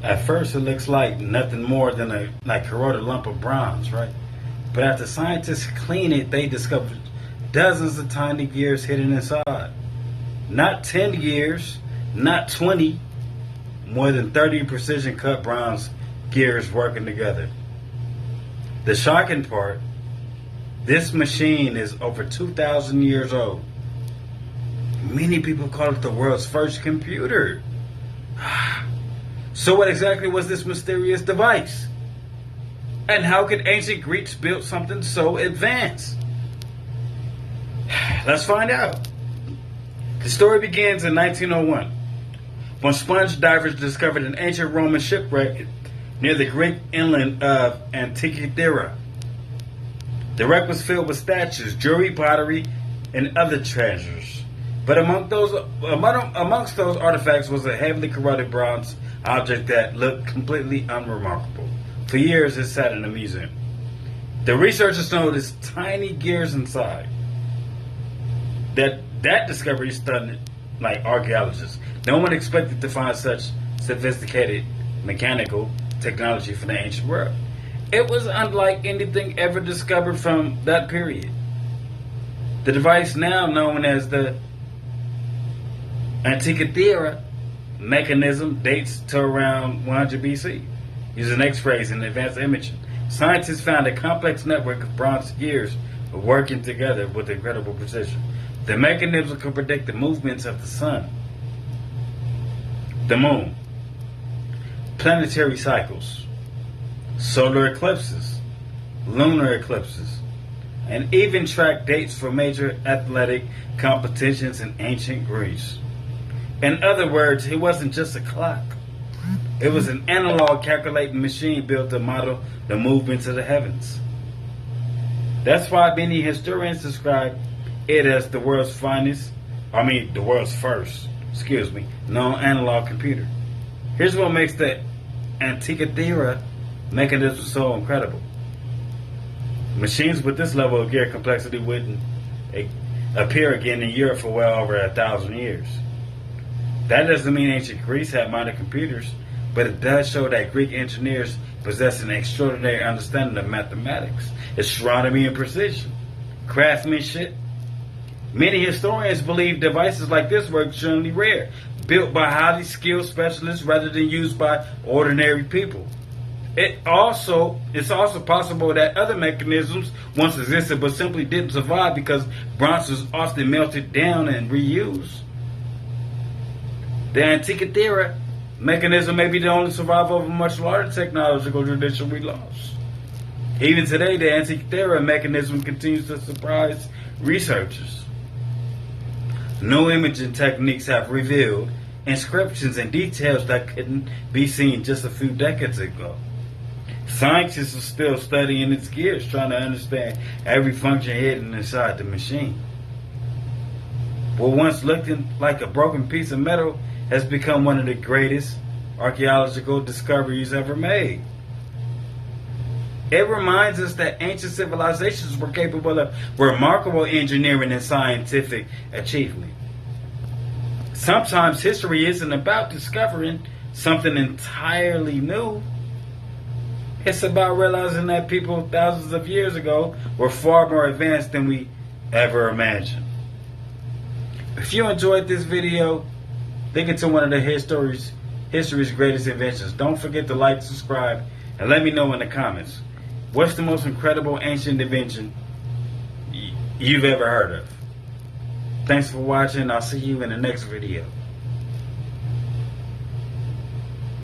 At first, it looks like nothing more than a corroded lump of bronze, right? But after scientists clean it, they discovered dozens of tiny gears hidden inside. Not 10 gears, not 20, more than 30 precision cut bronze gears working together. The shocking part, this machine is over 2,000 years old. Many people call it the world's first computer. So what exactly was this mysterious device? And how could ancient Greeks build something so advanced? Let's find out. The story begins in 1901 when sponge divers discovered an ancient Roman shipwreck near the Greek inland of Antikythera. The wreck was filled with statues, jewelry, pottery, and other treasures. But amongst those artifacts was a heavily corroded bronze object that looked completely unremarkable. For years, it sat in a museum. The researchers noticed tiny gears inside. That discovery stunned archaeologists. No one expected to find such sophisticated mechanical technology from the ancient world. It was unlike anything ever discovered from that period. The device, now known as the Antikythera Mechanism, dates to around 100 BC. Using X-rays and advanced imaging, scientists found a complex network of bronze gears working together with incredible precision. The mechanism could predict the movements of the sun, the moon, planetary cycles, solar eclipses, lunar eclipses, and even track dates for major athletic competitions in ancient Greece. In other words, it wasn't just a clock. It was an analog calculating machine built to model the movements of the heavens. That's why many historians describe it as the world's first, known analog computer. Here's what makes the Antikythera mechanism so incredible. Machines with this level of gear complexity wouldn't appear again in Europe for well over 1,000 years. That doesn't mean ancient Greece had modern computers, but it does show that Greek engineers possessed an extraordinary understanding of mathematics, astronomy, and precision, craftsmanship. Many historians believe devices like this were extremely rare, built by highly skilled specialists rather than used by ordinary people. It's also possible that other mechanisms once existed but simply didn't survive because bronze was often melted down and reused. The Antikythera mechanism may be the only survival of a much larger technological tradition we lost. Even today, the Antikythera mechanism continues to surprise researchers. New imaging techniques have revealed inscriptions and details that couldn't be seen just a few decades ago. Scientists are still studying its gears, trying to understand every function hidden inside the machine. What once looked like a broken piece of metal has become one of the greatest archaeological discoveries ever made. It reminds us that ancient civilizations were capable of remarkable engineering and scientific achievement. Sometimes history isn't about discovering something entirely new. It's about realizing that people thousands of years ago were far more advanced than we ever imagined. If you enjoyed this video, think it's one of the history's greatest inventions. Don't forget to like, subscribe, and let me know in the comments. What's the most incredible ancient invention you've ever heard of? Thanks for watching. I'll see you in the next video.